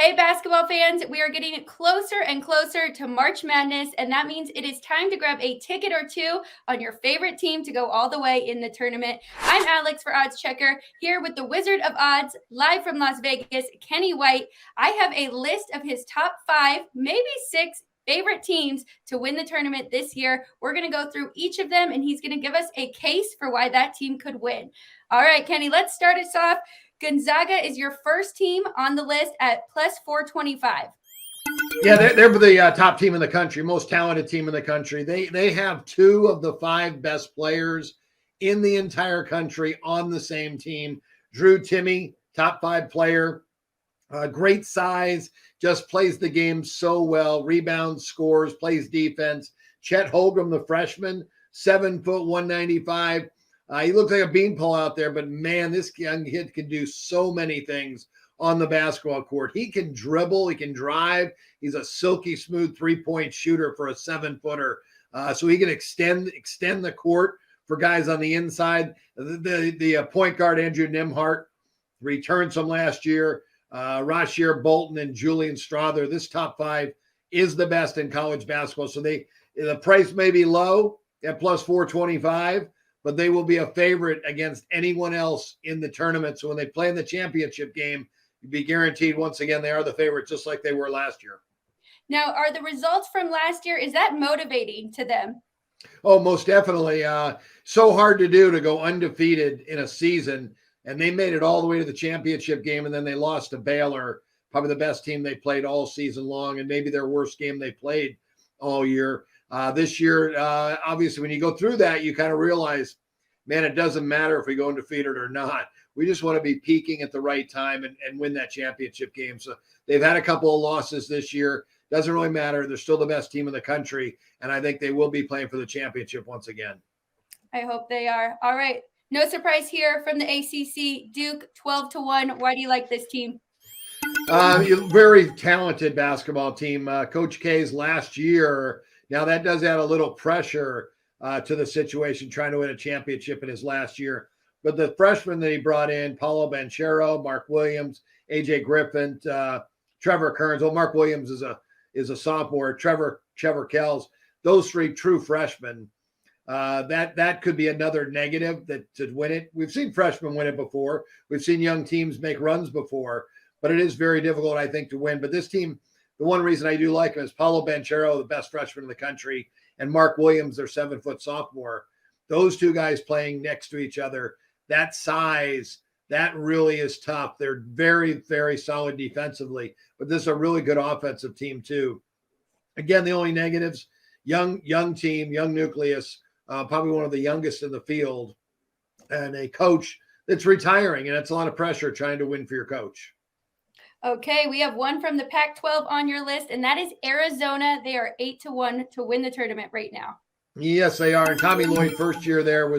Hey, basketball fans, we are getting closer and closer to March Madness, and that means it is time to grab a ticket or two on your favorite team to go all the way in the tournament. I'm Alex for Odds Checker, here with the Wizard of Odds, live from Las Vegas, Kenny White. I have a list of his top 5, maybe 6 favorite teams to win the tournament this year. We're going to go through each of them, and he's going to give us a case for why that team could win. All right, Kenny, let's start us off. Gonzaga is your first team on the list at plus 425. Yeah, they're the top team in the country, most talented team in the country. They have 2 of the 5 best players in the entire country on the same team. Drew Timme, top 5 player, great size, just plays the game so well, rebounds, scores, plays defense. Chet Holmgren, the freshman, 7 foot, 195. He looks like a beanpole out there, but man, this young kid can do so many things on the basketball court. He can dribble, he can drive. He's a silky smooth 3-point shooter for a 7-footer. So he can extend the court for guys on the inside. The point guard, Andrew Nembhard, returns from last year. Rasheer Bolton and Julian Strawther. This top 5 is the best in college basketball. So the price may be low at plus 425. But they will be a favorite against anyone else in the tournament. So when they play in the championship game, you'd be guaranteed once again they are the favorite, just like they were last year. Now, are the results from last year, is that motivating to them? Oh, most definitely. So hard to do to go undefeated in a season. And they made it all the way to the championship game, and then they lost to Baylor, probably the best team they played all season long, and maybe their worst game they played all year. This year, obviously, when you go through that, you kind of realize, man, it doesn't matter if we go undefeated or not. We just want to be peaking at the right time and win that championship game. So they've had a couple of losses this year. Doesn't really matter. They're still the best team in the country, and I think they will be playing for the championship once again. I hope they are. All right. No surprise here from the ACC. Duke, 12-1. Why do you like this team? Very talented basketball team. Coach K's last year. Now, that does add a little pressure to the situation, trying to win a championship in his last year. But the freshmen that he brought in, Paolo Banchero, Mark Williams, A.J. Griffin, Trevor Kearns. Well, Mark Williams is a sophomore. Trevor Kells. Those 3 true freshmen. That could be another negative that to win it. We've seen freshmen win it before. We've seen young teams make runs before. But it is very difficult, I think, to win. But this team, the one reason I do like him is Paolo Banchero, the best freshman in the country, and Mark Williams, their 7-foot sophomore. Those 2 guys playing next to each other, that size, that really is tough. They're very, very solid defensively, but this is a really good offensive team too. Again, the only negatives, young team, young nucleus, probably one of the youngest in the field, and a coach that's retiring, and it's a lot of pressure trying to win for your coach. Okay, we have one from the Pac-12 on your list, and that is Arizona. They are 8-1 to win the tournament right now. Yes, they are. And Tommy Lloyd, first year there,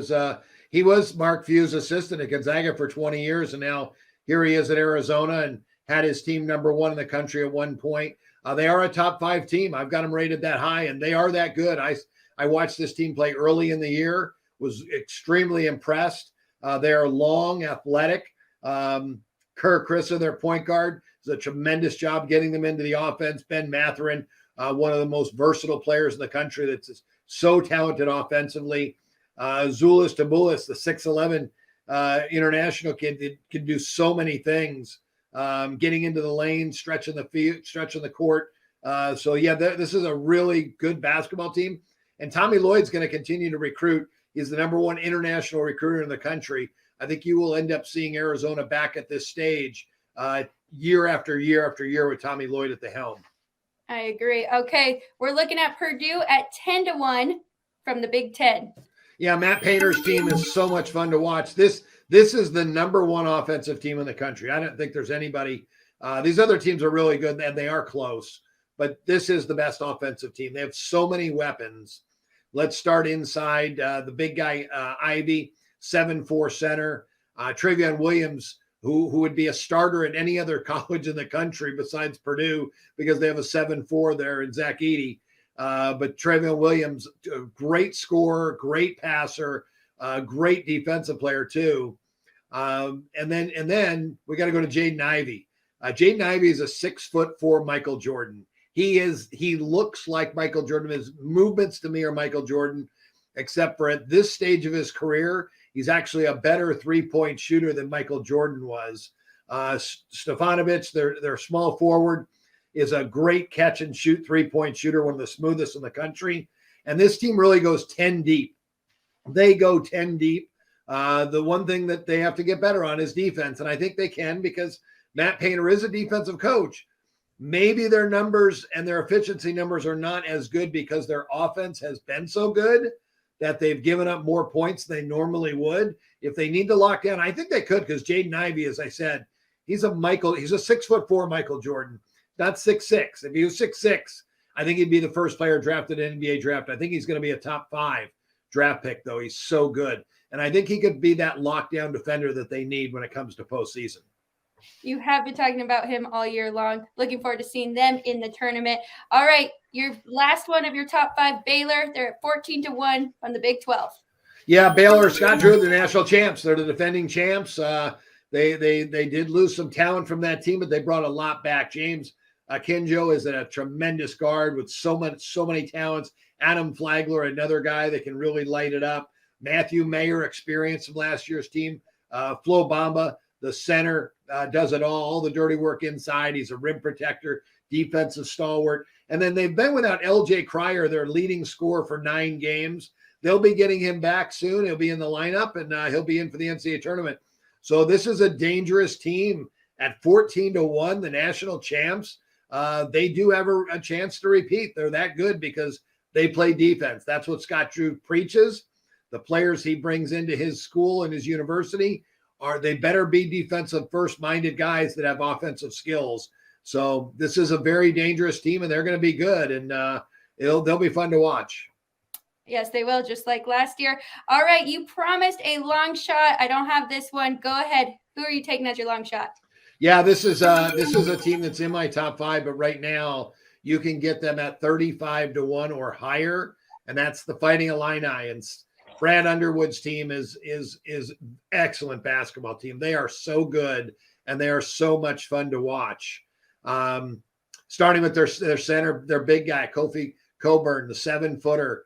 he was Mark Few's assistant at Gonzaga for 20 years, and now here he is at Arizona and had his team number 1 in the country at one point. They are a top 5 team. I've got them rated that high, and they are that good. I watched this team play early in the year, was extremely impressed. They are long, athletic. Kerr Krissa, their point guard, does a tremendous job getting them into the offense. Ben Mathurin, one of the most versatile players in the country that's so talented offensively. Zulis Tabulis, the 6'11" international kid that can do so many things, getting into the lane, stretching the court. This is a really good basketball team. And Tommy Lloyd's going to continue to recruit. He's the number 1 international recruiter in the country. I think you will end up seeing Arizona back at this stage year after year after year with Tommy Lloyd at the helm. I agree. Okay, we're looking at Purdue at 10-1 from the Big Ten. Yeah, Matt Painter's team is so much fun to watch. This is the number 1 offensive team in the country. I don't think there's anybody. These other teams are really good, and they are close. But this is the best offensive team. They have so many weapons. Let's start inside. The big guy, Ivy, 7'4" center. Trevion Williams, who would be a starter at any other college in the country besides Purdue because they have a 7'4" there in Zach Edey. But Trevion Williams, great scorer, great passer, great defensive player too. And then we got to go to Jaden Ivey. Jaden Ivey is a 6'4" Michael Jordan. He looks like Michael Jordan. His movements to me are Michael Jordan, except for at this stage of his career, he's actually a better 3-point shooter than Michael Jordan was. Stefanovic, their small forward, is a great catch and shoot 3-point shooter, one of the smoothest in the country. And this team really goes 10 deep. They go 10 deep. The one thing that they have to get better on is defense. And I think they can, because Matt Painter is a defensive coach. Maybe their numbers and their efficiency numbers are not as good because their offense has been so good that they've given up more points than they normally would. If they need to lock down, I think they could, because Jaden Ivey, as I said, he's a 6'4" Michael Jordan, not 6'6". If he was 6'6", I think he'd be the first player drafted in NBA draft. I think he's going to be a top 5 draft pick, though. He's so good. And I think he could be that lockdown defender that they need when it comes to postseason. You have been talking about him all year long. Looking forward to seeing them in the tournament. All right, your last one of your top 5, Baylor. They're at 14-1 on the Big 12. Yeah, Baylor, Scott Drew, the national champs. They're the defending champs. They did lose some talent from that team, but they brought a lot back. James Kinjo is a tremendous guard with so many talents. Adam Flagler, another guy that can really light it up. Matthew Mayer, experience from last year's team. Flo Bamba, the center, does it all the dirty work inside. He's a rim protector, defensive stalwart. And then they've been without LJ Cryer, their leading scorer for 9 games. They'll be getting him back soon. He'll be in the lineup, and he'll be in for the NCAA tournament. So this is a dangerous team at 14-1, the national champs. They do have a chance to repeat. They're that good because they play defense. That's what Scott Drew preaches. The players he brings into his school and his university they better be defensive first-minded guys that have offensive skills. So this is a very dangerous team, and they're going to be good, and they'll be fun to watch. Yes, they will, just like last year. All right, you promised a long shot. I don't have this one. Go ahead. Who are you taking as your long shot? Yeah, this is a team that's in my top 5, but right now you can get them at 35-1 or higher, and that's the Fighting Illini. And Brad Underwood's team is excellent basketball team. They are so good, and they are so much fun to watch. Starting with their center, their big guy, Kofi Coburn, the 7-footer,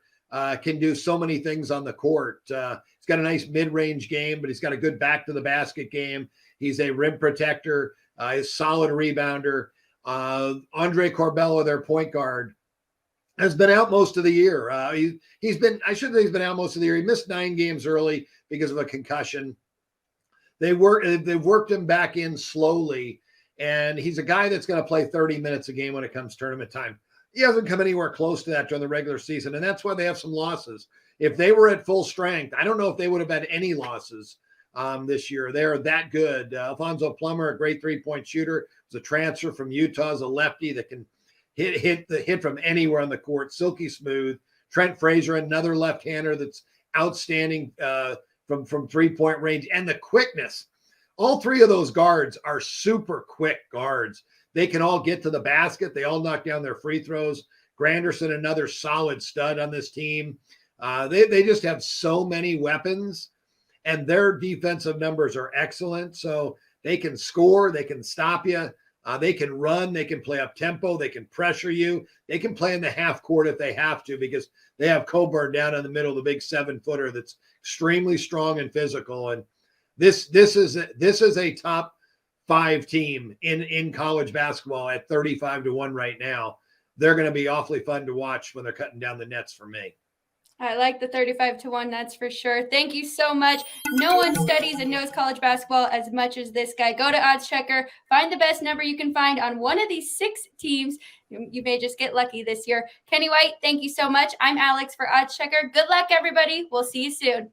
can do so many things on the court. He's got a nice mid-range game, but he's got a good back-to-the-basket game. He's a rim protector. He's a solid rebounder. Andre Corbello, their point guard, has been out most of the year. He's been out most of the year. He missed 9 games early because of a concussion. They've worked him back in slowly, and he's a guy that's going to play 30 minutes a game when it comes tournament time. He hasn't come anywhere close to that during the regular season, and that's why they have some losses. If they were at full strength, I don't know if they would have had any losses this year. They're that good. Alfonso Plummer, a great 3-point shooter, was a transfer from Utah, is a lefty that can hit from anywhere on the court, silky smooth. Trent Frazier, another left-hander that's outstanding from 3-point range, and the quickness. All 3 of those guards are super quick guards. They can all get to the basket. They all knock down their free throws. Granderson, another solid stud on this team. They just have so many weapons, and their defensive numbers are excellent. So they can score, they can stop you, they can run, they can play up tempo, they can pressure you, they can play in the half court if they have to, because they have Coburn down in the middle, the big 7-footer that's extremely strong and physical. And this is a top 5 team in college basketball at 35-1 right now. They're going to be awfully fun to watch when they're cutting down the nets for me. I like the 35-1, that's for sure. Thank you so much. No one studies and knows college basketball as much as this guy. Go to Odds Checker, find the best number you can find on one of these 6 teams. You may just get lucky this year. Kenny White, thank you so much. I'm Alex for Odds Checker. Good luck, everybody. We'll see you soon.